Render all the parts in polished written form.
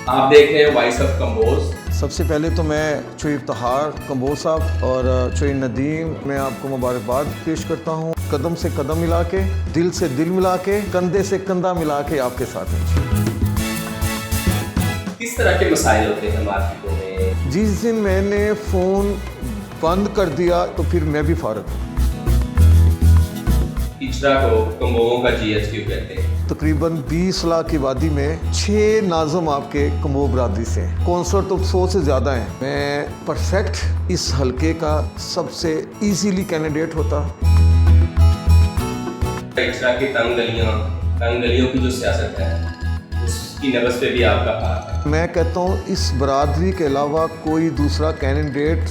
आप देख रहे हैं वॉइस ऑफ कंबोज। सबसे पहले तो मैं चोई इफ्तिखार कंबोज साहब और चोई नदीम मैं आपको मुबारकबाद पेश करता हूँ। कदम से कदम मिला के, दिल से दिल मिला के, कंधे से कंधा मिला के आपके साथ हैं। किस तरह के मसाइल होते हैं मार्केटों में? जिस दिन मैंने फ़ोन बंद कर दिया तो फिर मैं भी फारग हूँ। पिछड़ा को कंबोओं का जीएच क्यों कहते हैं? तकरीबन 20 लाख की आबादी में 6 नाज़म आपके कम्बो बरादरी से हैं। कौंसलर तो 100 से ज़्यादा हैं। मैं परफेक्ट इस हलके का सबसे इजीली कैंडिडेट होता। पिछड़ा की तंग गलियों की जो सियासत है उसकी नब्ज़ पे भी आपका हाथ है। मैं कहता हूँ इस बरादरी के अलावा कोई दूसरा कैंडिडेट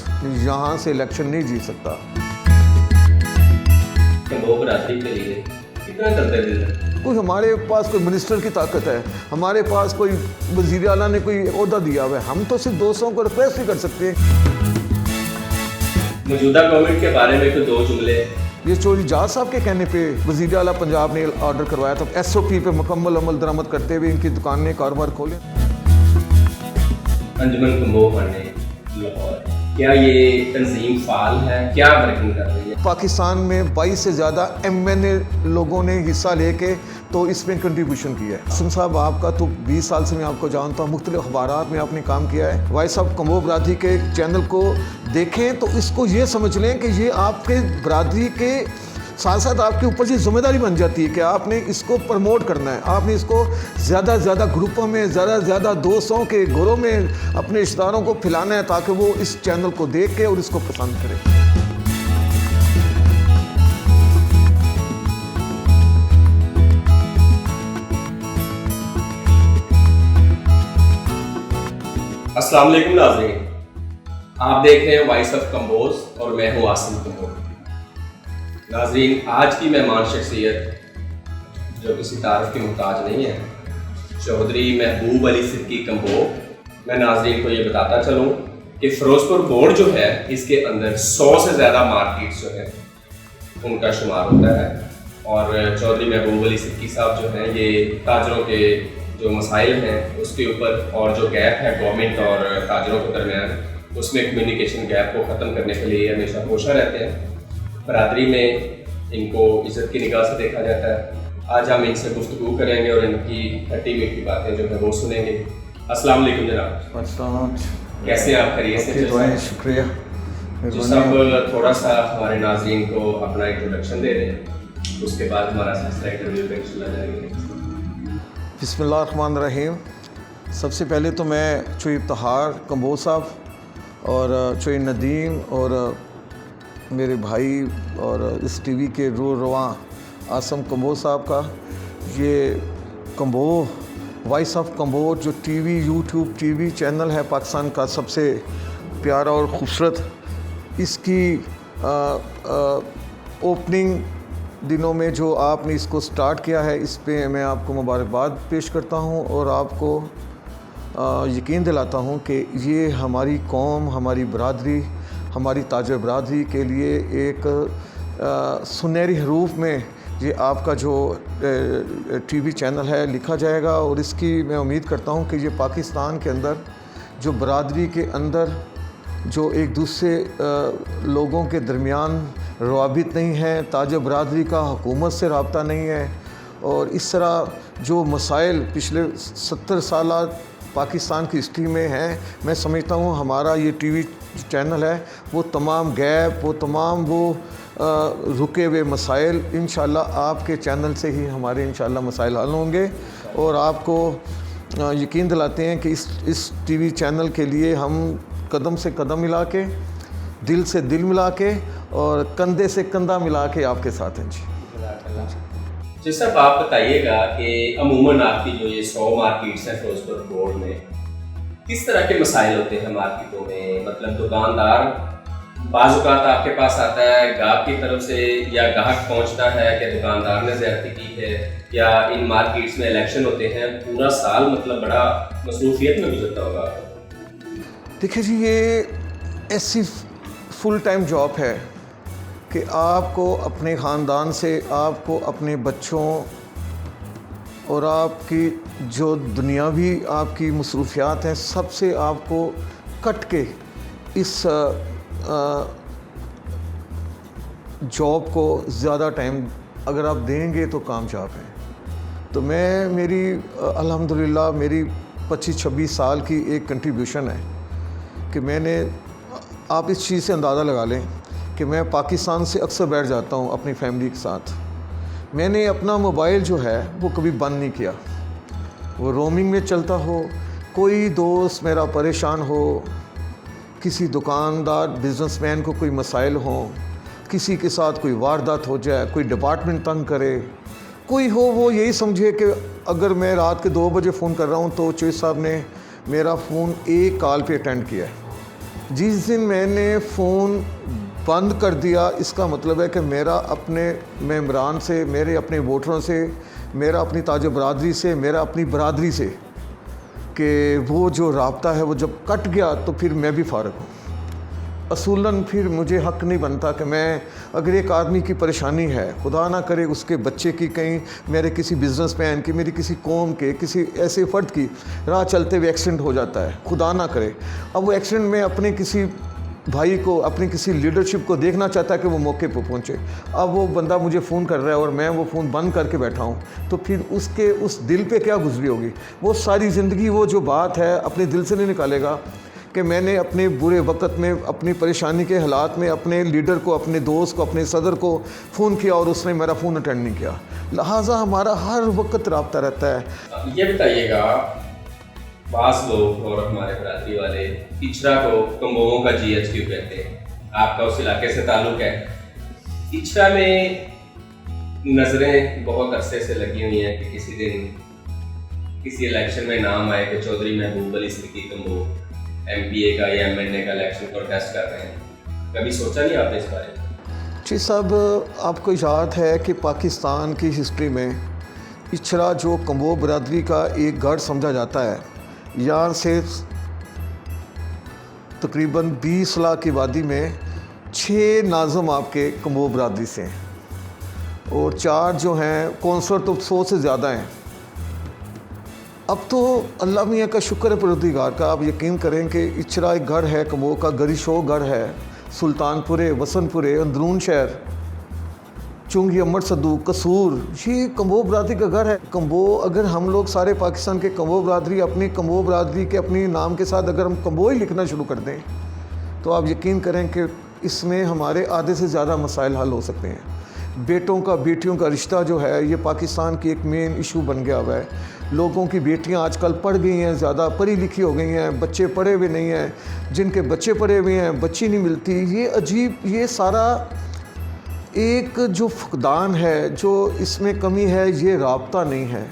यहाँ से इलेक्शन नहीं जीत सकता। कंबो बरादरी के लिए कितना दर्द दिल है? कोई हमारे पास कोई मिनिस्टर की ताकत है, हमारे पास कोई वज़ीर आला ने कोई ओहदा दिया हुआ है, हम तो सिर्फ दोस्तों को रिक्वेस्ट ही कर सकते हैं। मौजूदा गवर्नमेंट के बारे में कोई दो जुमले। ये चोरी जहाज साहब के कहने पे वज़ीर आला पंजाब ने ऑर्डर करवाया था SOP पे मुकम्मल अमल दरामद करते हुए इनकी दुकान ने कारोबार खोले। अंजुमन कंबो पढ़ने लाहौर, क्या ये तंजीम फाल है? क्या वर्किंग कर रही है? पाकिस्तान में 22 से ज़्यादा MNA लोगों ने हिस्सा लेके तो इसमें कंट्रीब्यूशन किया है। हसन साहब आपका तो 20 साल से मैं आपको जानता हूँ, मुख्तलिफ अखबारात में आपने काम किया है। वॉइस ऑफ कंबो बरादरी के चैनल को देखें तो इसको ये समझ लें कि ये आपके बरादरी के साथ साथ आपके ऊपर ये जिम्मेदारी बन जाती है कि आपने इसको प्रमोट करना है। आपने इसको ज़्यादा से ज़्यादा ग्रुपों में, ज़्यादा से ज़्यादा दोस्तों के घरों में अपने रिश्तेदारों को फैलाना है ताकि वो इस चैनल को देख के और इसको पसंद करें। अस्सलाम वालेकुम नाज़रीन, आप देख रहे हैं वॉइस ऑफ कंबोज और मैं हूँ आसिम कंबोज। नाज़रीन, आज की मेहमान शख्सियत जो किसी तारीफ की मुहताज नहीं है, चौधरी महबूब अली सिद्दीकी कंबो। मैं नाज़रीन को ये बताता चलूँ कि फ़िरोज़पुर बोर्ड जो है इसके अंदर 100 से ज़्यादा मार्केट्स जो है उनका शुमार होता है। और चौधरी महबूब अली सिद्दीकी साहब जो हैं ये ताजरों के जो मसाइल हैं उसके ऊपर और जो गैप है गवर्नमेंट और ताजरों के दरमियान उसमें कम्युनिकेशन गैप को ख़त्म करने के लिए हमेशा कोशा रहते हैं। बरादरी में इनको इज़्ज़त की निगाह से देखा जाता है। आज हम इनसे गुफ्तगू करेंगे और इनकी खट्टी मीठी बातें जो है वो सुनेंगे। अस्सलाम वालेकुम जनाब, कैसे हैं आप? खैरियत से? शुक्रिया जी साहब, थोड़ा सा हमारे नाज़रीन को अपना इंट्रोडक्शन दे दें, उसके बाद हमारा सिलसिला इंटरव्यू पे चला जाएगा। बिस्मिल्लाहिर्रहमानिर्रहीम। सबसे पहले तो मैं चोई इफ्तिखार कंबोज साहब और चोई नदीम और मेरे भाई और इस टीवी के रवां आसम कंबोज साहब का ये कंबो वॉइस ऑफ कंबो जो टीवी यूट्यूब टीवी चैनल है पाकिस्तान का सबसे प्यारा और ख़ूबसूरत, इसकी ओपनिंग दिनों में जो आपने इसको स्टार्ट किया है इस पे मैं आपको मुबारकबाद पेश करता हूँ और आपको यकीन दिलाता हूँ कि ये हमारी कौम, हमारी बरादरी, हमारी ताज बरादरी के लिए एक सुनहरी हरूफ में ये आपका जो टीवी चैनल है लिखा जाएगा। और इसकी मैं उम्मीद करता हूँ कि ये पाकिस्तान के अंदर जो बरादरी के अंदर जो एक दूसरे लोगों के दरमियान रवाबित नहीं है, ताज बरादरी का हुकूमत से रब्ता नहीं है, और इस तरह जो मसाइल पिछले 70 साल पाकिस्तान की हिस्ट्री में हैं, मैं समझता हूँ हमारा ये टीवी चैनल है वो तमाम गैप, वो तमाम वो रुके हुए मसाइल इंशाल्लाह आपके चैनल से ही हमारे इंशाल्लाह मसाइल हल होंगे। और आपको यकीन दिलाते हैं कि इस टीवी चैनल के लिए हम कदम से कदम मिला के, दिल से दिल मिला के और कंधे से कंधा मिला के आपके साथ हैं। जी साहब, आप बताइएगा कि अमूमन आपकी जो ये 100 मार्केट्स हैं फ़िरोज़पुर बोर्ड में, किस तरह के मसाइल होते हैं मार्केटों में? मतलब दुकानदार बाज़ औक़ात आपके पास आता है गाहक की तरफ से, या गाहक पहुंचता है कि दुकानदार ने ज़्यादती की है, या इन मार्केट्स में इलेक्शन होते हैं, पूरा साल मतलब बड़ा मसरूफियत में गुजरता होगा? देखिए जी, ये ऐसी फुल टाइम जॉब है कि आपको अपने ख़ानदान से, आपको अपने बच्चों और आपकी जो दुनियावी आपकी मसरूफियात हैं सबसे आपको कट के इस जॉब को ज़्यादा टाइम अगर आप देंगे तो कामयाब हैं। तो मेरी अल्हम्दुलिल्लाह मेरी 25-26 साल की एक कंट्रीब्यूशन है कि मैंने, आप इस चीज़ से अंदाज़ा लगा लें कि मैं पाकिस्तान से अक्सर बैठ जाता हूँ अपनी फैमिली के साथ। मैंने अपना मोबाइल जो है वो कभी बंद नहीं किया, वो रोमिंग में चलता हो, कोई दोस्त मेरा परेशान हो, किसी दुकानदार बिजनेसमैन को कोई मसाइल हों, किसी के साथ कोई वारदात हो जाए, कोई डिपार्टमेंट तंग करे, कोई हो, वो यही समझे कि अगर मैं रात के 2 बजे फ़ोन कर रहा हूँ तो चोइस साहब ने मेरा फ़ोन एक कॉल पे अटेंड किया है। जिस दिन मैंने फ़ोन बंद कर दिया, इसका मतलब है कि मेरा अपने मेंबरान से, मेरे अपने वोटरों से, मेरा अपनी ताज बरादरी से, मेरा अपनी बरादरी से, कि वो जो राब्ता है वो जब कट गया तो फिर मैं भी फ़ारिग हूँ। असूलन फिर मुझे हक़ नहीं बनता कि मैं, अगर एक आदमी की परेशानी है, खुदा ना करे उसके बच्चे की, कहीं मेरे किसी बिज़नेसमैन की, मेरी किसी कौम के किसी ऐसे फ़र्द की राह चलते हुए एक्सीडेंट हो जाता है, खुदा ना करे। अब वो एक्सीडेंट में अपने किसी भाई को, अपनी किसी लीडरशिप को देखना चाहता है कि वो मौके पर पहुँचे। अब वो बंदा मुझे फ़ोन कर रहा है और मैं वो फ़ोन बंद करके बैठा हूँ, तो फिर उसके उस दिल पे क्या गुजरी होगी। वो सारी ज़िंदगी वो जो बात है अपने दिल से नहीं निकालेगा कि मैंने अपने बुरे वक्त में, अपनी परेशानी के हालात में अपने लीडर को, अपने दोस्त को, अपने सदर को फ़ोन किया और उसने मेरा फ़ोन अटेंड नहीं किया। लिहाजा हमारा हर वक्त रब्ता रहता है। ये बताइएगा, बास लोग और हमारे बरादरी वाले इचरा को कम्बों का GH क्यों कहते हैं? आपका उस इलाके से ताल्लुक़ है। इचरा में नज़रें बहुत अरसे से लगी हुई हैं कि किसी दिन किसी इलेक्शन में नाम आए कि चौधरी महबूब अली सिद्दीकी कम्बो MPA का या MNA का इलेक्शन प्रोटेस्ट कर रहे हैं। कभी सोचा नहीं आपने इस बारे में? जी साहब, आपको याद है कि पाकिस्तान की हिस्ट्री में इचरा जो कम्बो बरादरी का एक गढ़ समझा जाता है, यहाँ से तकरीबन 20 लाख की आबादी में 6 नाज़म आपके कम्बो बरादरी से हैं और 4 जो हैं कौंसलर तो 100 से ज़्यादा हैं। अब तो अल्लाह मियाँ का शुक्र है परवरदिगार का, आप यकीन करें कि इचरा एक गढ़ है, कम्बो का गरिशो गढ़ है, सुल्तानपुरे, वसनपुरे, अंदरून शहर, चुंगी, अमर सद्दू, कसूर, ये कम्बो बरादरी का घर है। कम्बो, अगर हम लोग सारे पाकिस्तान के कम्बो बरादरी, अपनी कम्बो बरादरी के अपनी नाम के साथ अगर हम कम्बो ही लिखना शुरू कर दें तो आप यकीन करें कि इसमें हमारे आधे से ज़्यादा मसाइल हल हो सकते हैं। बेटों का बेटियों का रिश्ता जो है ये पाकिस्तान की एक मेन इशू बन गया हुआ है। लोगों की बेटियां आजकल पढ़ गई हैं, ज़्यादा पढ़ी लिखी हो गई हैं, बच्चे पढ़े हुए नहीं हैं, जिनके बच्चे पढ़े हुए हैं बच्ची नहीं मिलती। ये अजीब, ये सारा एक जो फुकदान है, जो इसमें कमी है, ये राब्ता नहीं है,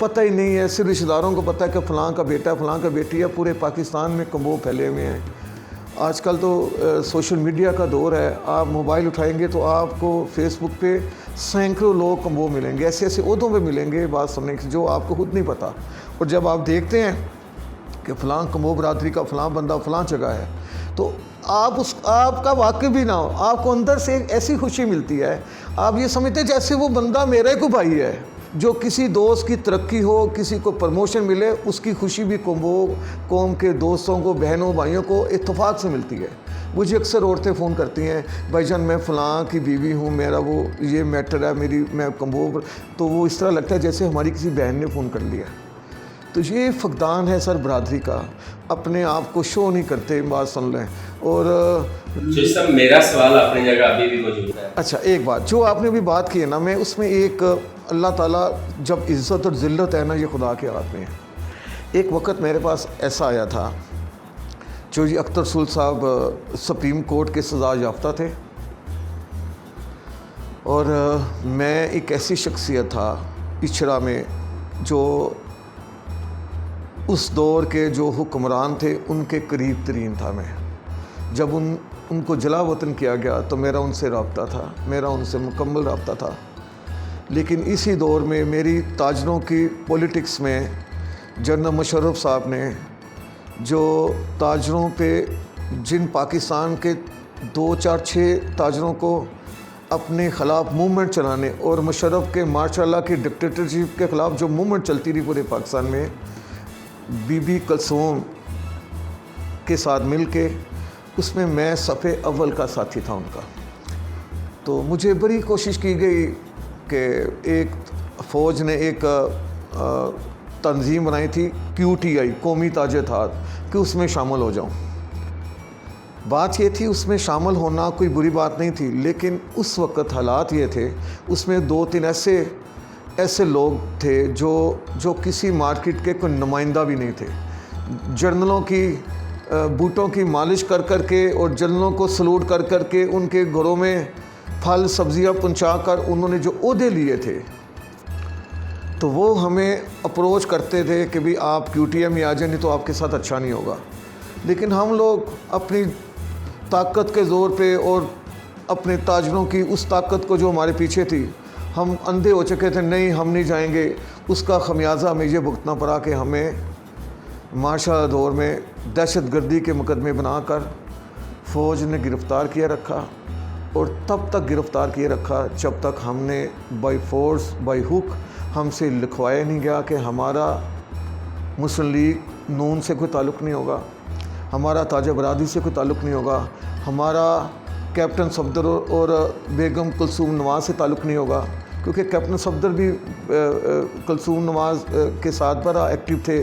पता ही नहीं है। सिर्फ रिश्तेदारों को पता है कि फ़लाँ का बेटा, फ़लाँ का बेटी है। पूरे पाकिस्तान में कम्बो फैले हुए हैं। आजकल तो सोशल मीडिया का दौर है, आप मोबाइल उठाएंगे तो आपको फेसबुक पे सैकड़ों लोग कम्बो मिलेंगे, ऐसे ऐसे ओहदों पे मिलेंगे बात सुनने की जो आपको खुद नहीं पता। और जब आप देखते हैं कि फ़लाँ कम्बो बरादरी का फ़लाँ बंदा फ़लाँ जगह है, तो आपका वाकई भी ना हो, आपको अंदर से एक ऐसी खुशी मिलती है, आप ये समझते जैसे वो बंदा मेरा ही कोई भाई है। जो किसी दोस्त की तरक्की हो, किसी को प्रमोशन मिले, उसकी खुशी भी कम्बो कौम के दोस्तों को, बहनों भाइयों को इत्तेफाक से मिलती है। मुझे अक्सर औरतें फ़ोन करती हैं, भाईजान मैं फ़लाँ की बीवी हूँ, मेरा वो ये मैटर है, मैं कम्बो, तो वो इस तरह लगता है जैसे हमारी किसी बहन ने फ़ोन कर लिया। तो ये फ़क़दान है सर बरादरी का, अपने आप को शो नहीं करते, बात सुन लें। और जिसम मेरा सवाल अपनी जगह अभी भी मौजूद है। अच्छा, एक बात जो आपने अभी बात की है ना, मैं उसमें एक, अल्लाह ताला जब इज़्ज़त और ज़िल्लत है ना, ये खुदा के हाथ में है। एक वक्त मेरे पास ऐसा आया था, जो जी अख्तर रसूल साहब सुप्रीम कोर्ट के सज़ा याफ्ता थे और मैं एक ऐसी शख्सियत था इचरा में जो उस दौर के जो हुक्मरान थे उनके करीब तरीन था। मैं जब उनको जला वतन किया गया तो मेरा उनसे रब्ता था, मेरा उनसे मुकम्मल रब्ता था। लेकिन इसी दौर में मेरी ताजरों की पॉलिटिक्स में जनरल मुशर्रफ साहब ने जो ताजरों पे, जिन पाकिस्तान के 2, 4, 6 ताजरों को अपने ख़िलाफ़ मूवमेंट चलाने और मुशर्रफ के माशाल्लाह की डिक्टेटरशिप के ख़िलाफ़ जो मूवमेंट चलती रही पूरे पाकिस्तान में, बीबी कुलसूम के साथ मिल के उसमें मैं सफ़े अव्वल का साथी था उनका। तो मुझे बड़ी कोशिश की गई कि एक फ़ौज ने एक तंजीम बनाई थी QTI, कौमी ताज इत्तेहाद, कि उसमें शामिल हो जाऊं। बात ये थी उसमें शामिल होना कोई बुरी बात नहीं थी, लेकिन उस वक़्त हालात ये थे उसमें 2-3 ऐसे लोग थे जो किसी मार्केट के कोई नुमाइंदा भी नहीं थे। जर्नलों की बूटों की मालिश कर कर के और जर्नलों को सलूट कर कर के उनके घरों में फल सब्जियां पहुंचा कर उन्होंने जो ओहदे लिए थे, तो वो हमें अप्रोच करते थे कि भाई आप QTI में आ जाए, नहीं तो आपके साथ अच्छा नहीं होगा। लेकिन हम लोग अपनी ताकत के ज़ोर पे और अपने ताजरों की उस ताकत को जो हमारे पीछे थी, हम अंधे हो चुके थे, नहीं हम नहीं जाएंगे। उसका ख़मियाज़ा हमें ये भुगतना पड़ा कि हमें मार्शल दौर में दहशतगर्दी के मुकदमे बनाकर फ़ौज ने गिरफ़्तार किया रखा, और तब तक गिरफ़्तार किए रखा जब तक हमने बाई फोर्स बाई हुक हमसे लिखवाया नहीं गया कि हमारा मुस्लिम लीग नून से कोई ताल्लुक़ नहीं होगा, हमारा ताजा बरादरी से कोई ताल्लुक़ नहीं होगा, हमारा कैप्टन सफदर और बेगम कुलसूम नवाज़ से ताल्लुक़ नहीं होगा, क्योंकि कैप्टन सफदर भी कुलसूम नवाज़ के साथ बड़ा एक्टिव थे।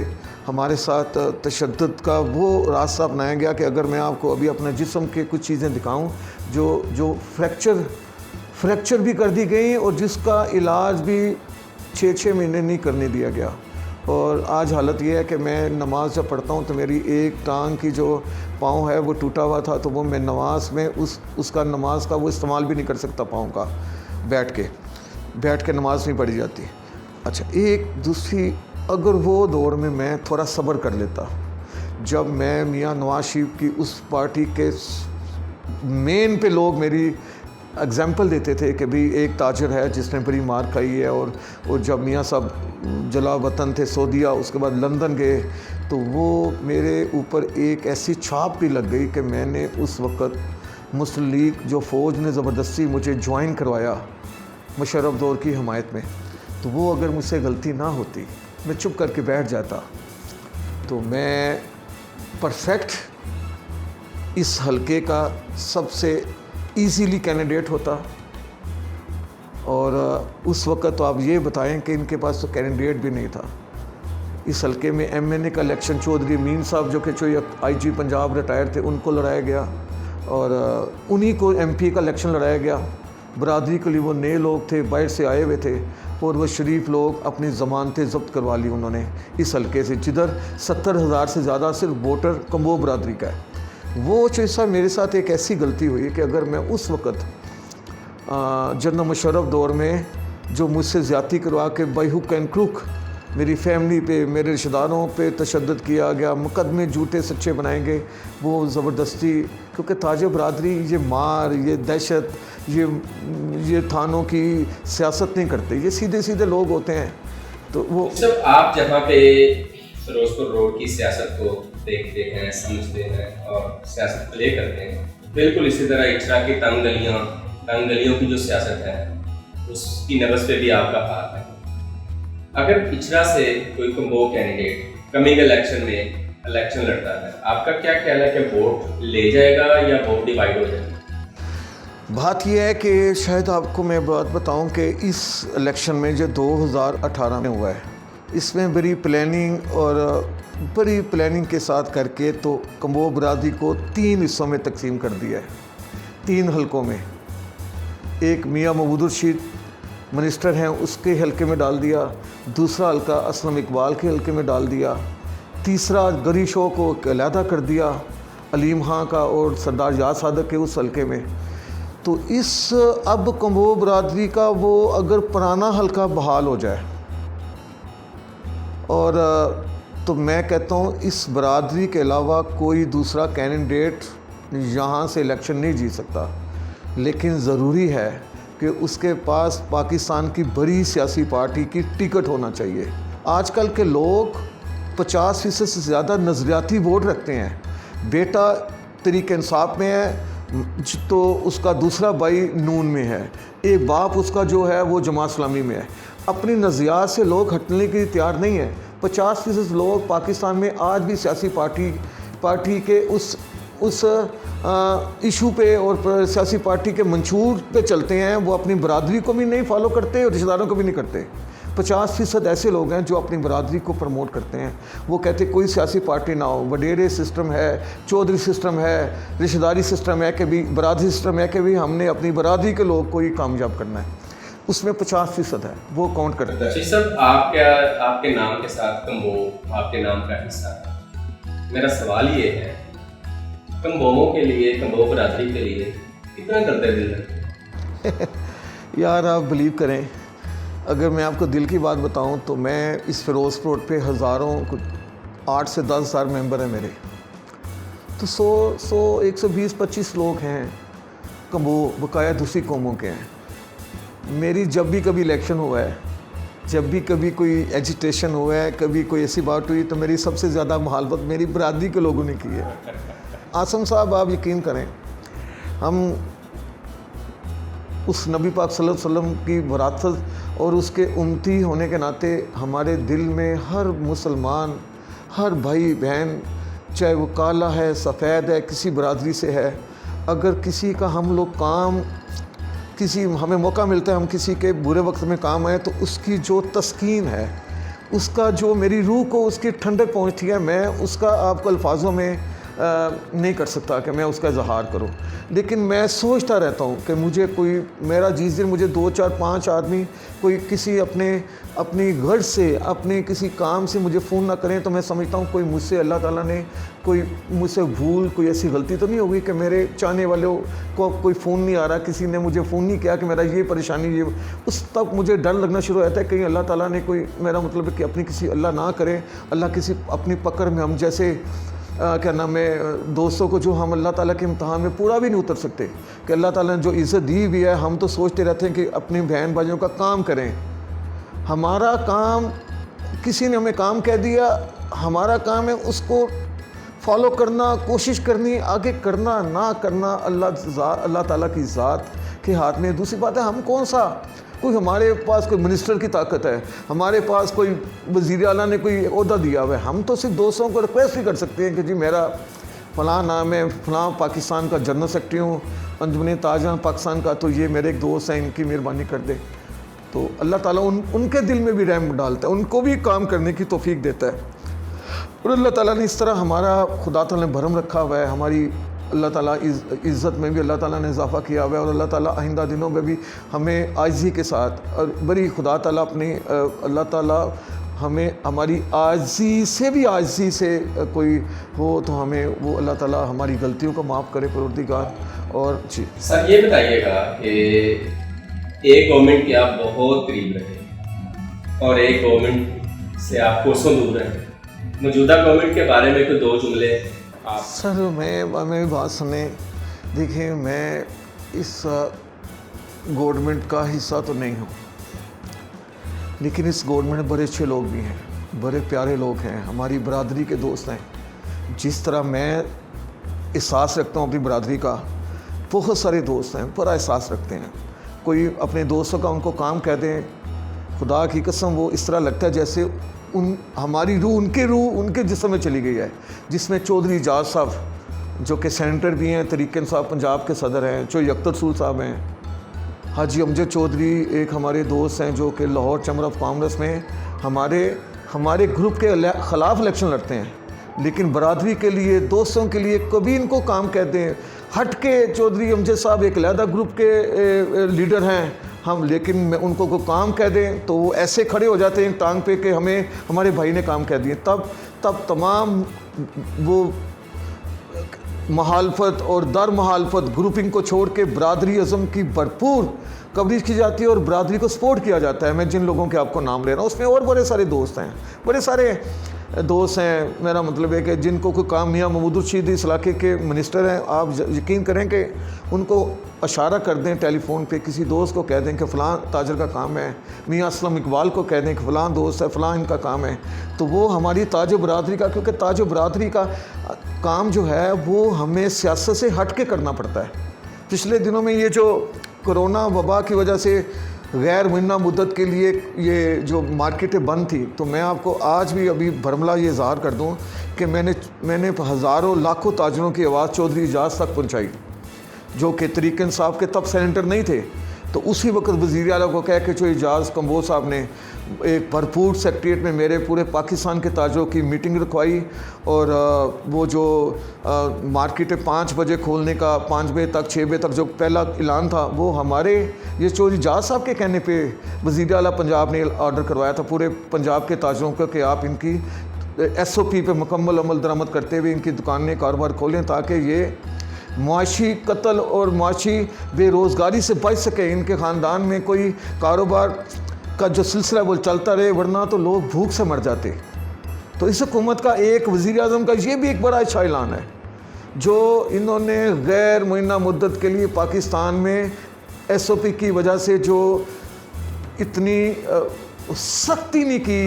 हमारे साथ तशद्दुद का वो रास्ता अपनाया गया कि अगर मैं आपको अभी अपने जिस्म के कुछ चीज़ें दिखाऊं जो फ्रैक्चर भी कर दी गई और जिसका इलाज भी 6-6 महीने नहीं करने दिया गया। और आज हालत ये है कि मैं नमाज़ जब पढ़ता हूँ तो मेरी एक टांग की जो पाँव है वो टूटा हुआ था, तो वो मैं नमाज में उसका नमाज का वो इस्तेमाल भी नहीं कर सकता, पाँव का बैठ के नमाज नहीं पढ़ी जाती। अच्छा, एक दूसरी, अगर वो दौर में मैं थोड़ा सब्र कर लेता, जब मैं मियाँ नवाज शरीफ की उस पार्टी के मेन पे लोग मेरी एग्जाम्पल देते थे कि भाई एक ताजर है जिसने बड़ी मार खाई है, और जब मियाँ साहब जला वतन थे सऊदीया, उसके बाद लंदन गए, तो वो मेरे ऊपर एक ऐसी छाप भी लग गई कि मैंने उस वक़्त मुस्लिम लीग जो फ़ौज ने ज़बरदस्ती मुझे ज्वाइन करवाया मुशर्रफ दौर की हमायत में, तो वो अगर मुझसे गलती ना होती, मैं चुप करके बैठ जाता, तो मैं परफेक्ट इस हलके का सबसे इजीली कैंडिडेट होता। और उस वक़्त तो आप ये बताएं कि इनके पास तो कैंडिडेट भी नहीं था। इस हलके में MNA का इलेक्शन चौधरी अमीन साहब जो कि IG पंजाब रिटायर थे, उनको लड़ाया गया, और उन्हीं को MP का इलेक्शन लड़ाया गया। बरादरी के लिए वो नए लोग थे, बाहर से आए हुए थे, और वो शरीफ लोग अपनी ज़मानतें ज़ब्त करवा ली उन्होंने इस हलके से, जिधर 70,000 से ज़्यादा सिर्फ वोटर कम्बो बरादरी का है। वो चीज़ मेरे साथ एक ऐसी गलती हुई कि अगर मैं उस वक़्त जनरल मुशर्रफ दौर में जो मुझसे ज़्यादती करवा के बाई हुक एंड क्रुक मेरी फैमिली पे, मेरे रिश्तेदारों पे तशद्दुद किया गया, मुकदमे झूठे सच्चे बनाएंगे, वो ज़बरदस्ती, क्योंकि ताज बरादरी ये मार, ये दहशत, ये थानों की सियासत नहीं करते, ये सीधे सीधे लोग होते हैं। तो वो सब आप जहाँ पे फिरोजपुर रोड की सियासत को देखते हैं, समझते हैं और सियासत प्ले करते हैं, बिल्कुल इसी तरह इचरा की तंग गलियों की जो सियासत है उसकी नब्ज़ पे भी आपका हाथ है। अगर इचरा से कोई कम्बो कैंडिडेट कमिंग इलेक्शन में इलेक्शन लड़ता है, आपका क्या ख्याल है कि वोट ले जाएगा या वोट डिवाइड हो जाएगा? बात यह है कि शायद आपको मैं बात बताऊं कि इस इलेक्शन में जो 2018 में हुआ है, इसमें बड़ी प्लानिंग के साथ करके तो कम्बो बरादरी को 3 हिस्सों में तकसीम कर दिया है, 3 हलकों में। एक मियाँ महमूद रशीद मिनिस्टर हैं उसके हलके में डाल दिया, दूसरा हलका असलम इकबाल के हलके में डाल दिया, तीसरा गरी शो को अलहदा कर दिया अलीम खां का और सरदार याद सादक के उस हलके में। तो इस अब कम्बो बरादरी का वो अगर पुराना हलका बहाल हो जाए, और तो मैं कहता हूँ इस बरादरी के अलावा कोई दूसरा कैंडिडेट यहाँ से इलेक्शन नहीं जीत सकता, लेकिन ज़रूरी है कि उसके पास पाकिस्तान की बड़ी सियासी पार्टी की टिकट होना चाहिए। आजकल के लोग 50% से ज़्यादा नज़रियाती वोट रखते हैं। बेटा तरीक़े इंसाफ में है, तो उसका दूसरा भाई नून में है, एक बाप उसका जो है वो जमात इस्लामी में है। अपनी नज़रियात से लोग हटने के लिए तैयार नहीं है। 50% लोग पाकिस्तान में आज भी सियासी पार्टी के उस इशू पे और सियासी पार्टी के मंशूर पे चलते हैं। वो अपनी बरादरी को भी नहीं फॉलो करते और रिश्तेदारों को भी नहीं करते। 50% ऐसे लोग हैं जो अपनी बरादरी को प्रमोट करते हैं। वो कहते कोई सियासी पार्टी ना हो, वडेरे सिस्टम है, चौधरी सिस्टम है, रिश्तेदारी सिस्टम है कि भी बरादरी सिस्टम है कि भी हमने अपनी बरादरी के लोग को ही कामयाब करना है। उसमें 50% है, वो काउंट करते हैं। रशीद साहब, आपके नाम के साथ कम्बो आपके नाम का हिस्सा है। मेरा सवाल ये है, कम्बोमों के लिए, कम्बो बरादरी के लिए कितना दर्द दिल है? यार आप बिलीव करें, अगर मैं आपको दिल की बात बताऊं तो मैं इस फ़िरोज़पुर रोड पे हज़ारों, 8 से 10 हज़ार मेंबर हैं मेरे। तो 120-125 लोग हैं कम्बो बकाया दूसरी कौमों के हैं। मेरी जब भी कभी इलेक्शन हुआ है, जब भी कभी कोई एजिटेशन हुआ है, कभी कोई ऐसी बात हुई, तो मेरी सबसे ज़्यादा मुखालफत मेरी बरादरी के लोगों ने की है। आसम साहब, आप यकीन करें, हम उस नबी पाक सल्लल्लाहु अलैहि वसल्लम की विरासत और उसके उम्मती होने के नाते हमारे दिल में हर मुसलमान, हर भाई बहन, चाहे वो काला है, सफ़ेद है, किसी बरादरी से है, अगर किसी का हम लोग काम, किसी हमें मौका मिलता है हम किसी के बुरे वक्त में काम आए, तो उसकी जो तस्कीन है, उसका जो मेरी रूह को उसकी ठंडक पहुंचती है, मैं उसका आपको अल्फाजों में नहीं कर सकता कि मैं उसका इजहार करूं। लेकिन मैं सोचता रहता हूं कि मुझे कोई, मेरा जिस दिन मुझे 2, 4, 5 आदमी कोई किसी अपनी घर से, अपने किसी काम से मुझे फ़ोन ना करें, तो मैं समझता हूं कोई मुझसे, अल्लाह ताला ने कोई मुझसे भूल, कोई ऐसी गलती तो नहीं होगी कि मेरे चाहने वालों को कोई फ़ोन नहीं आ रहा, किसी ने मुझे फ़ोन नहीं किया कि मेरा ये परेशानी, ये उस तक मुझे डर लगना शुरू होता है कहीं अल्लाह ताला ने कोई, मेरा मतलब है कि अपनी किसी, अल्लाह ना करे, अल्लाह किसी अपनी पकड़ में, हम जैसे क्या नाम है, दोस्तों को जो हम अल्लाह ताला के इम्तहान में पूरा भी नहीं उतर सकते, कि अल्लाह ताला ने जो इज़्ज़त दी हुई है, हम तो सोचते रहते हैं कि अपनी बहन भाइयों का काम करें। हमारा काम, किसी ने हमें काम कह दिया, हमारा काम है उसको फॉलो करना, कोशिश करनी, आगे करना ना करना अल्लाह ताला की ज़ात के हाथ में। दूसरी बात है, हम कौन सा, कोई हमारे पास कोई मिनिस्टर की ताकत है, हमारे पास कोई वज़ीर आला ने कोई ओहदा दिया हुआ है, हम तो सिर्फ दोस्तों को रिक्वेस्ट ही कर सकते हैं कि जी मेरा फ़लाँ नाम है, फ़लाँ पाकिस्तान का जनरल सेक्रेटरी हूँ, अंजुमन ताजरां पाकिस्तान का, तो ये मेरे एक दोस्त हैं, इनकी मेहरबानी कर दे। तो अल्लाह ताला उनके दिल में भी रहम डालता है, उनको भी काम करने की तौफीक देता है। और अल्लाह ताला ने इस तरह हमारा, खुदा ताला ने भरम रखा हुआ है, हमारी अल्लाह ताला इज़्ज़त में भी अल्लाह ताला ने इजाफ़ा किया हुआ है। और अल्लाह ताला आइंदा दिनों में भी हमें आजिज़ी के साथ, और बड़ी खुदा ताला अपनी, अल्लाह ताला हमें हमारी आजिज़ी से भी, आजिज़ी से कोई हो तो हमें वो अल्लाह ताला हमारी गलतियों को माफ़ करे परवरदिगार। और जी सर, ये बताइएगा कि एक गवर्नमेंट के आप बहुत करीब रहे और एक गवर्नमेंट से आप कोसों दूर रहे, मौजूदा गवर्नमेंट के बारे में कोई 2 जुमले आप। सर, मेरी बात सुने, देखिए मैं इस गवर्नमेंट का हिस्सा तो नहीं हूँ, लेकिन इस गवर्नमेंट में बड़े अच्छे लोग भी हैं, बड़े प्यारे लोग हैं, हमारी बरादरी के दोस्त हैं। जिस तरह मैं एहसास रखता हूँ अपनी बरादरी का, बहुत सारे दोस्त हैं बड़ा एहसास रखते हैं। कोई अपने दोस्तों का उनको काम कह दें, खुदा की कसम वो इस तरह लगता है जैसे हमारी रूह उनके जिस्म में चली गई है। जिसमें चौधरी इजाज़ साहब जो कि सेनेटर भी हैं, तरीक़न साहब पंजाब के सदर हैं, जो अख्तर रसूल साहब हैं, हाजी अमजद चौधरी एक हमारे दोस्त हैं जो कि लाहौर चैम्बर ऑफ कॉमर्स में हमारे ग्रुप के ख़िलाफ़ इलेक्शन लड़ते हैं, लेकिन बरादरी के लिए, दोस्तों के लिए कभी इनको काम कह दें, हट के चौधरी अमजद साहब एक अलहदा ग्रुप के लीडर हैं हम, लेकिन उनको को काम कह दें तो वो ऐसे खड़े हो जाते हैं टांग पे कि हमें हमारे भाई ने काम कह दिए। तब तमाम वो महालफत और दर महालफत ग्रुपिंग को छोड़ के बरादरी अज़म की भरपूर कवरेज की जाती है और बरादरी को सपोर्ट किया जाता है। मैं जिन लोगों के आपको नाम ले रहा हूँ उसमें और बड़े सारे दोस्त हैं, बड़े सारे दोस्त हैं, मेरा मतलब है कि जिनको कोई काम मियाँ महमूद रशीद इस इलाके के मिनिस्टर हैं, आप यकीन करें कि उनको इशारा कर दें टेलीफोन पे, किसी दोस्त को कह दें कि फ़लाँ ताजर का काम है, मियाँ असलम इकबाल को कह दें कि फ़लाँ दोस्त है, फ़लाँ इनका काम है, तो वो हमारी ताज बरादरी का, क्योंकि ताज बरादरी का काम जो है वो हमें सियासत से हट के करना पड़ता है। पिछले दिनों में ये जो कोरोना वबा की वजह से गैर मुइन्ना मुद्दत के लिए ये जो मार्केटें बंद थी, तो मैं आपको आज भी अभी भरमला ये इज़हार कर दूं कि मैंने हज़ारों लाखों ताजरों की आवाज़ चौधरी एजाज तक पहुंचाई, जो कि तरीक़ इंसाफ के तब सेनेटर नहीं थे। तो उसी वक्त वज़ीर आला को कह के जो एजाज कम्बोज साहब ने एक भरपूर सेक्रेटरीट में मेरे पूरे पाकिस्तान के ताजरों की मीटिंग रखवाई, और वो जो मार्केटें 5 बजे खोलने का, 5 बजे तक 6 बजे तक जो पहला ऐलान था, वो हमारे ये चौधरी एजाज साहब के कहने पे वज़ीर आला पंजाब ने ऑर्डर करवाया था पूरे पंजाब के ताजरों को कि आप इनकी SOP पे मुकम्मल अमल दरामद करते हुए इनकी दुकानें कारोबार खोलें, ताकि ये मुआशी कत्ल और मुआशी बेरोज़गारी से बच सके, इनके ख़ानदान में कोई कारोबार का जो सिलसिला वो चलता रहे, वरना तो लोग भूख से मर जाते। तो इस हुकूमत का एक वज़ीर आज़म का ये भी एक बड़ा अच्छा ऐलान है, जो इन्होंने गैर मुइन्ना मुद्दत के लिए पाकिस्तान में SOP की वजह से जो इतनी सख्ती नहीं की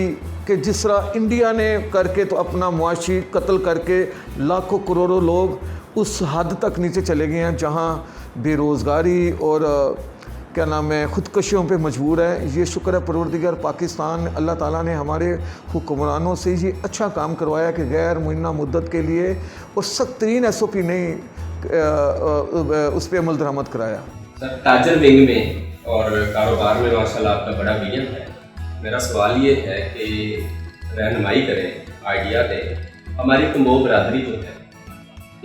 कि जिस तरह इंडिया ने करके तो अपना मुआशी कत्ल करके लाखों करोड़ों लोग उस हद तक नीचे चले गए हैं जहाँ बेरोज़गारी और क्या नाम है ख़ुदकशियों पे मजबूर है। ये शुक्र है परवरदिगार पाकिस्तान, अल्लाह ताला ने हमारे हुक्मरानों से ये अच्छा काम करवाया कि गैर मुइन्ना मुद्दत के लिए और सख्त तरीन SOP नहीं उस पर अमल दरामद कराया। सर, ताजर विंग में और कारोबार में माशाल्लाह आपका बड़ा विजन है। मेरा सवाल ये है कि रहनुमाई करें, आइडिया दें। हमारी कम्बो बरादरी जो है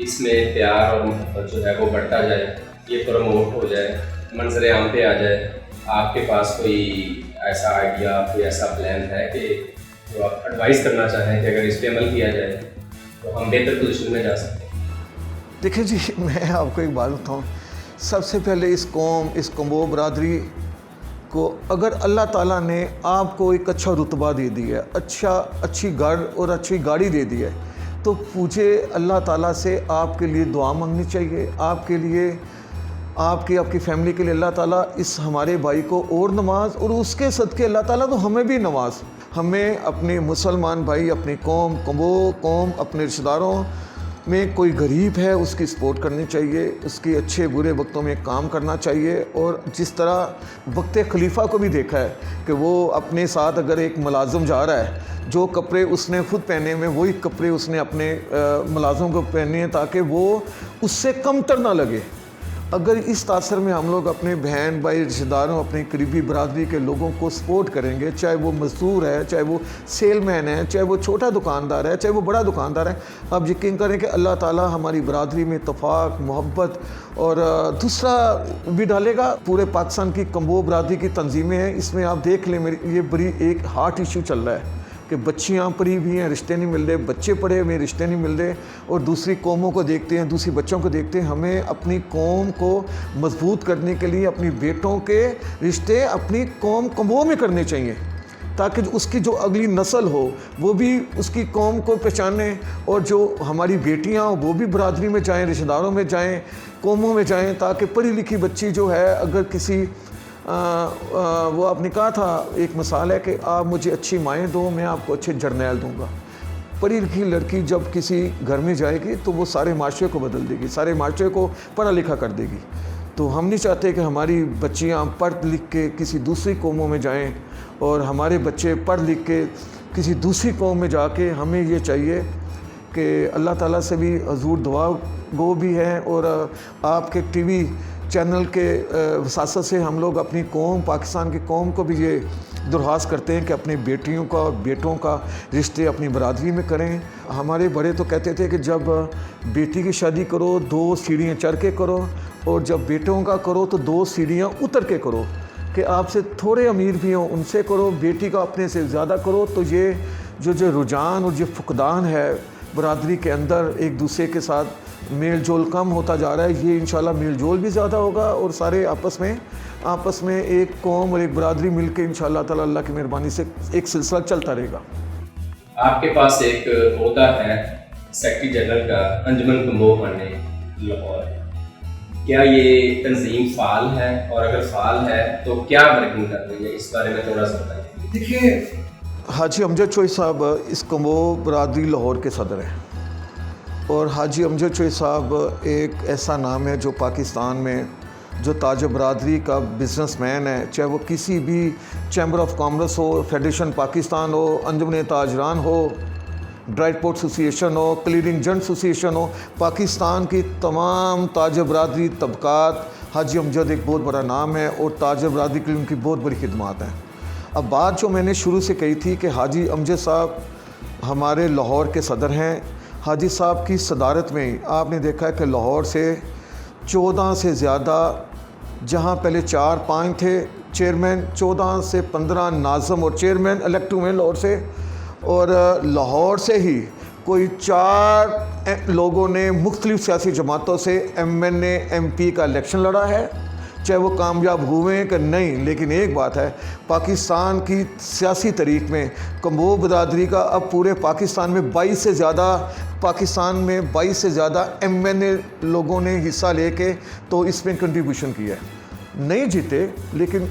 इसमें प्यार और मोहब्बत जो है वो बढ़ता जाए, ये प्रमोट हो जाए, मंजर आम पे आ जाए। आपके पास कोई ऐसा आइडिया, कोई ऐसा प्लान है कि जो आप एडवाइस करना चाहें कि अगर इस पर अमल किया जाए तो हम बेहतर पोजीशन में जा सकते हैं? देखिए जी, मैं आपको एक बात बताऊँ, सबसे पहले इस कौम, इस कम्बो बरादरी को अगर अल्लाह ताला ने आपको एक अच्छा रुतबा दे दिया है, अच्छी घर और अच्छी गाड़ी दे दी है, तो पूछे अल्लाह ताला से आपके लिए दुआ मांगनी चाहिए, आपके लिए, आपकी फैमिली के लिए अल्लाह ताला इस हमारे भाई को और नवाज, और उसके सदके अल्लाह ताला तो हमें भी नवाज। हमें अपने मुसलमान भाई, अपनी कौम, कौम, अपने रिश्तेदारों में कोई गरीब है उसकी सपोर्ट करनी चाहिए, उसकी अच्छे बुरे वक्तों में काम करना चाहिए। और जिस तरह वक्त खलीफा को भी देखा है कि वो अपने साथ अगर एक मुलाजिम जा रहा है, जो कपड़े उसने खुद पहने हुए वही कपड़े उसने अपने मुलाजिम को पहने हैं, ताकि वो उससे कमतर ना लगे। अगर इस तासर में हम लोग अपने बहन भाई, रिश्तेदारों, अपनी करीबी बरादरी के लोगों को सपोर्ट करेंगे, चाहे वो मज़दूर है, चाहे वो सेलमैन है, चाहे वो छोटा दुकानदार है, चाहे वो बड़ा दुकानदार है, आप यकीन करें कि अल्लाह ताला हमारी बरादरी में इत्तफ़ाक़, मोहब्बत और दूसरा भी डालेगा। पूरे पाकिस्तान की कम्बो बरादरी की तंजीमें हैं, इसमें आप देख लें, मेरी ये बड़ी एक हार्ट इशू चल रहा है कि बच्चियाँ पढ़ी भी हैं, रिश्ते नहीं मिल रहे, बच्चे पढ़े हुए, रिश्ते नहीं मिल रहे, और दूसरी कौमों को देखते हैं, दूसरी बच्चों को देखते हैं। हमें अपनी कौम को मजबूत करने के लिए अपनी बेटों के रिश्ते अपनी कौम कम्बो में करने चाहिए, ताकि उसकी जो अगली नस्ल हो वो भी उसकी कौम को पहचाने, और जो हमारी बेटियाँ वो भी बरादरी में जाएँ, रिश्तेदारों में जाएँ, कौमों में जाएँ, ताकि पढ़ी लिखी बच्ची जो है, अगर किसी वो आपने कहा था, एक मिसाल है कि आप मुझे अच्छी माएँ दो, मैं आपको अच्छे जर्नैल दूंगा। पढ़ी लिखी लड़की जब किसी घर में जाएगी तो वो सारे माशरे को बदल देगी, सारे माशरे को पढ़ा लिखा कर देगी। तो हम नहीं चाहते कि हमारी बच्चियाँ पढ़ लिख के किसी दूसरी कौमों में जाएं, और हमारे बच्चे पढ़ लिख के किसी दूसरी कौम में जाके, हमें ये चाहिए कि अल्लाह ताला से भी हजूर दुआ गो भी हैं, और आपके TV चैनल के वसासत से हम लोग अपनी कौम, पाकिस्तान की कौम को भी ये दरख्वास्त करते हैं कि अपनी बेटियों का और बेटों का रिश्ते अपनी बरादरी में करें। हमारे बड़े तो कहते थे कि जब बेटी की शादी करो 2 सीढ़ियाँ चढ़ के करो, और जब बेटों का करो तो 2 सीढ़ियाँ उतर के करो, कि आपसे थोड़े अमीर भी हों उनसे करो, बेटी का अपने से ज़्यादा करो। तो ये जो रुझान और जो फुकदान है बरादरी के अंदर, एक दूसरे के साथ मेल जोल कम होता जा रहा है, ये इंशाल्लाह मेल जोल भी ज़्यादा होगा, और सारे आपस में एक कौम और एक बरादरी मिल के इंशाल्लाह ताला अल्लाह की मेहरबानी से एक सिलसिला चलता रहेगा। आपके पास एक ओहदा है सेक्रेटरी जनरल का अंजुमन कम्बोह खाने लाहौर। क्या ये तंजीम फ़ाल है, और अगर फ़ाल है तो क्या वर्किंग कर रही है, इस बारे में थोड़ा सा बताइए। देखिए, हाजी अमजद चोई साहब इस कम्बोह बरादरी लाहौर के सदर हैं, और हाजी अमजद चोई साहब एक ऐसा नाम है जो पाकिस्तान में जो ताज बरादरी का बिजनेसमैन है, चाहे वो किसी भी चैम्बर ऑफ कॉमर्स हो, फेडरेशन पाकिस्तान हो, अंजुमन ताजरान हो, ड्राई पोर्ट एसोसिएशन हो, क्लीनिंग जंट एसोसिएशन हो, पाकिस्तान की तमाम ताज बरादरी तबकात, हाजी अमजद एक बहुत बड़ा नाम है और ताज बरादरी की उनकी बहुत बड़ी खिदमत हैं। अब बात जो मैंने शुरू से कही थी कि हाजी अमजद साहब हमारे लाहौर के सदर हैं। हाजी साहब की सदारत में ही आपने देखा है कि लाहौर से 14 से ज़्यादा, जहां पहले 4-5 थे चेयरमैन, 14 से 15 नाज़म और चेयरमैन इलेक्ट हुए लाहौर से, और लाहौर से ही कोई 4 लोगों ने मुख्तलिफ़ सियासी जमातों से MNA MP का इलेक्शन लड़ा है, चाहे वो कामयाब हुए कि नहीं। लेकिन एक बात है, पाकिस्तान की सियासी तारीख में कम्बोह बरादरी का अब पूरे पाकिस्तान में 22 से ज़्यादा MNA लोगों ने हिस्सा लेके तो इसमें कंट्रीब्यूशन किया है। नहीं जीते, लेकिन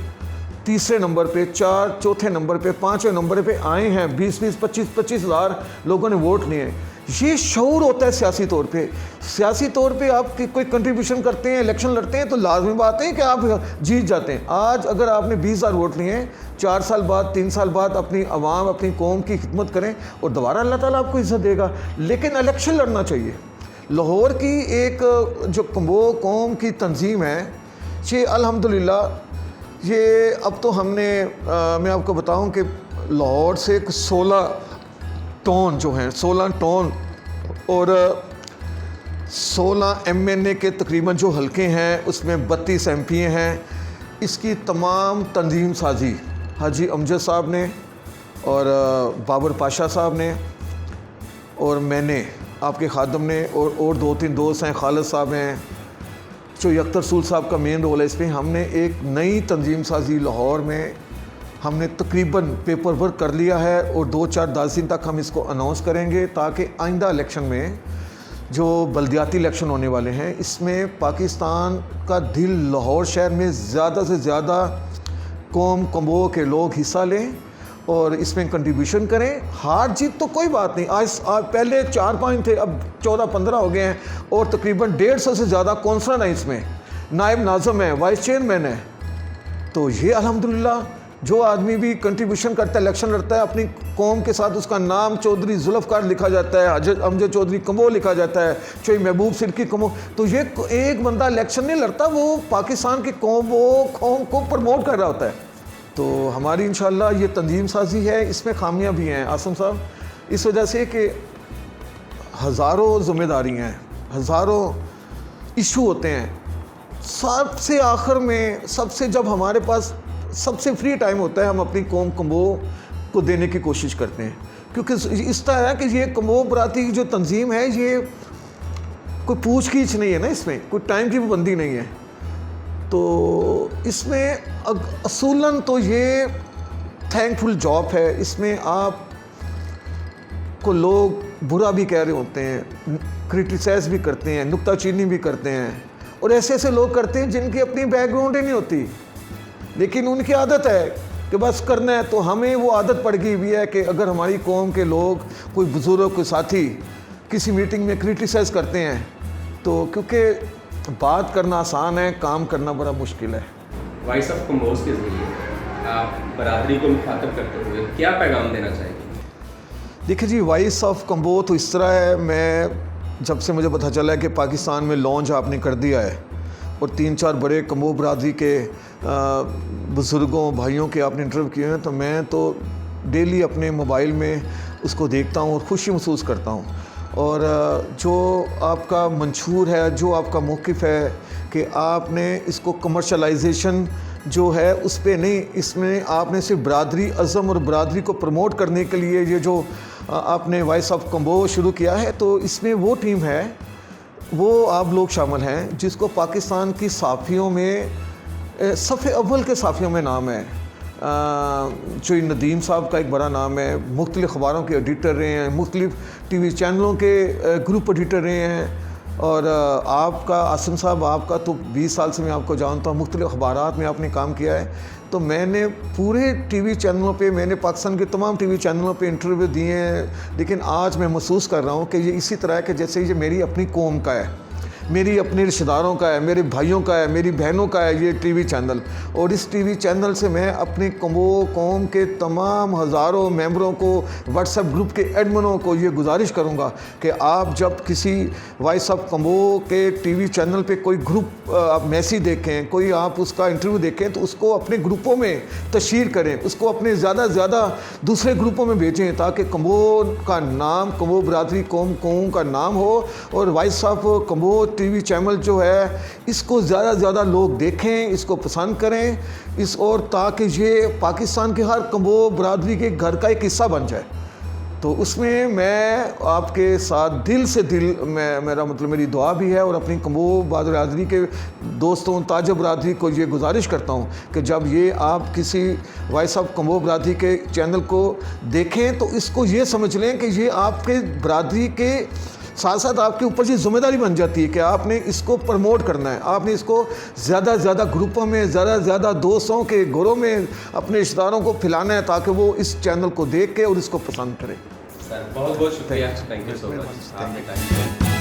तीसरे नंबर पे, चौथे नंबर पे, 5वें नंबर पे आए हैं। 20-20, 25-25 हज़ार लोगों ने वोट लिए। ये शऊर होता है सियासी तौर पे। सियासी तौर पे आप कोई कंट्रीब्यूशन करते हैं, इलेक्शन लड़ते हैं, तो लाजमी बात है कि आप जीत जाते हैं। आज अगर आपने 20,000 वोट लिए हैं, 4 साल बाद, 3 साल बाद अपनी आवाम, अपनी कौम की खिदमत करें और दोबारा अल्लाह ताला आपको इज़्ज़त देगा। लेकिन इलेक्शन लड़ना चाहिए। लाहौर की एक जो कम्बोह कौम की तंजीम है, ये अल्हम्दुलिल्लाह, ये अब तो हमने मैं आपको बताऊं कि लाहौर से 16 टाउन जो हैं, 16 टाउन और 16 MNA के तकरीबन जो हलके हैं उसमें 32 MP हैं। इसकी तमाम तंजीम साजी हाजी अमजद साहब ने और बाबर पाशा साहब ने और मैंने, आपके खादम ने, और 2-3 दोस्त हैं, खालिद साहब हैं, जो अख्तर रसूल साहब का मेन रोल है इसमें। हमने एक नई तंजीम साजी लाहौर में हमने तकरीबन पेपर वर्क कर लिया है और 2-4-10 दिन तक हम इसको अनाउंस करेंगे, ताकि आइंदा इलेक्शन में जो बल्दियाती इलेक्शन होने वाले हैं, इसमें पाकिस्तान का दिल लाहौर शहर में ज़्यादा से ज़्यादा कौम कम्बोह के लोग हिस्सा लें और इसमें कंट्रीब्यूशन करें। हार जीत तो कोई बात नहीं। आज पहले 4-5 थे, अब 14-15 हो गए हैं, और तकरीबन 150 से ज़्यादा कौंसलर हैं, इसमें नायब नाज़म है, वाइस चेयरमैन है। तो ये अल्हम्दुलिल्लाह, जो आदमी भी कंट्रीब्यूशन करता है, इलेक्शन लड़ता है, अपनी कौम के साथ उसका नाम चौधरी जुल्फ़कार लिखा जाता है, हजरत अमजद चौधरी कम्बोह लिखा जाता है, चोई महबूब सिरकी कम्बोह। तो ये एक बंदा इलेक्शन नहीं लड़ता, वो पाकिस्तान की कौम को प्रमोट कर रहा होता है। तो हमारी इंशाल्लाह ये तंजीम साजी है, इसमें खामियां भी हैं आसम साहब, इस वजह से कि हज़ारों ज़िम्मेदारी हैं, हज़ारों इशू होते हैं। सबसे आखिर में, जब हमारे पास सबसे फ्री टाइम होता है, हम अपनी कौम कम्बोह को देने की कोशिश करते हैं, क्योंकि इस तरह है कि ये कम्बोह बरादरी की जो तंजीम है, ये कोई पूछ खींच नहीं है ना, इसमें कोई टाइम की पाबंदी नहीं है। तो इसमें असूलन तो ये थैंकफुल जॉब है। इसमें आप को लोग बुरा भी कह रहे होते हैं, क्रिटिसाइज़ भी करते हैं, नुक्ताचीनी भी करते हैं, और ऐसे लोग करते हैं जिनकी अपनी बैकग्राउंड ही नहीं होती, लेकिन उनकी आदत है कि बस करना है। तो हमें वो आदत पड़ गई हुई है कि अगर हमारी कौम के लोग, कोई बुज़ुर्ग, कोई साथी किसी मीटिंग में क्रिटिसाइज़ करते हैं, तो क्योंकि बात करना आसान है, काम करना बड़ा मुश्किल है। वॉइस ऑफ कम्बोह के ज़रिए आप बरादरी को मुखातब करते हुए क्या पैगाम देना चाहेंगे? देखिए जी, वॉइस ऑफ कम्बोह तो इस तरह है, मैं जब से मुझे पता चला है कि पाकिस्तान में लॉन्च आपने कर दिया है और 3-4 बड़े कम्बोह बरादरी के बुज़ुर्गों, भाइयों के आपने इंटरव्यू किए हैं, तो मैं तो डेली अपने मोबाइल में उसको देखता हूँ और खुशी महसूस करता हूँ। और जो आपका मंशूर है, जो आपका मौक़िफ़ है कि आपने इसको कमर्शलाइजेशन जो है उस पर नहीं, इसमें आपने सिर्फ बरादरी अज़म और बरादरी को प्रमोट करने के लिए ये जो आपने वॉइस ऑफ कम्बोह शुरू किया है, तो इसमें वो टीम है, वो आप लोग शामिल हैं जिसको पाकिस्तान की साफ़ियों में सफ़े अव्वल के साफ़ियों में नाम है। जो नदीम साहब का एक बड़ा नाम है, मुख्तलिफ़ अखबारों के एडिटर रहे हैं, मुख्तलिफ़ टीवी चैनलों के ग्रुप एडिटर रहे हैं। और आपका आसिम साहब, आपका तो 20 साल से मैं आपको जानता हूँ, मुख्तलिफ़ अखबारात में आपने काम किया है। तो मैंने पूरे टीवी चैनलों पे, मैंने पाकिस्तान के तमाम टीवी चैनलों पे इंटरव्यू दिए हैं, लेकिन आज मैं महसूस कर रहा हूँ कि ये इसी तरह है कि जैसे ये मेरी अपनी कौम का है, मेरी अपने रिश्तेदारों का है, मेरे भाइयों का है, मेरी बहनों का है ये टीवी चैनल। और इस टीवी चैनल से मैं अपने कौम के तमाम हज़ारों मेंबरों को, व्हाट्सएप ग्रुप के एडमिनों को ये गुजारिश करूँगा कि आप जब किसी वॉइस ऑफ कम्बो के टीवी चैनल पे कोई ग्रुप आप मैसेज देखें, कोई आप उसका इंटरव्यू देखें, तो उसको अपने ग्रुपों में तशहीर करें, उसको अपने ज़्यादा से ज़्यादा दूसरे ग्रुपों में भेजें, ताकि कम्बो का नाम, कम्बो बरादरी कौम का नाम हो। और voice of combo TV channel जो है, इसको ज़्यादा से ज़्यादा लोग देखें, इसको पसंद करें, और ताकि ये पाकिस्तान के हर कम्बो बरादरी के घर का एक हिस्सा बन जाए। तो उसमें मैं आपके साथ दिल से मेरा मतलब मेरी दुआ भी है, और अपनी कम्बो बरादरी के दोस्तों, ताज बरादरी को ये गुजारिश करता हूँ कि जब ये आप किसी वॉइस ऑफ कम्बो बरादरी के चैनल को देखें, तो इसको ये समझ लें कि ये आपके बरादरी के साथ साथ आपके ऊपर ये जिम्मेदारी बन जाती है कि आपने इसको प्रमोट करना है, आपने इसको ज़्यादा से ज़्यादा ग्रुपों में, ज़्यादा से ज़्यादा दोस्तों के घरों में अपने रिश्तेदारों को फैलाना है, ताकि वो इस चैनल को देख के और इसको पसंद करें। सर बहुत बहुत शुक्रिया, थैंक यू सो मच आपने टाइम दिया।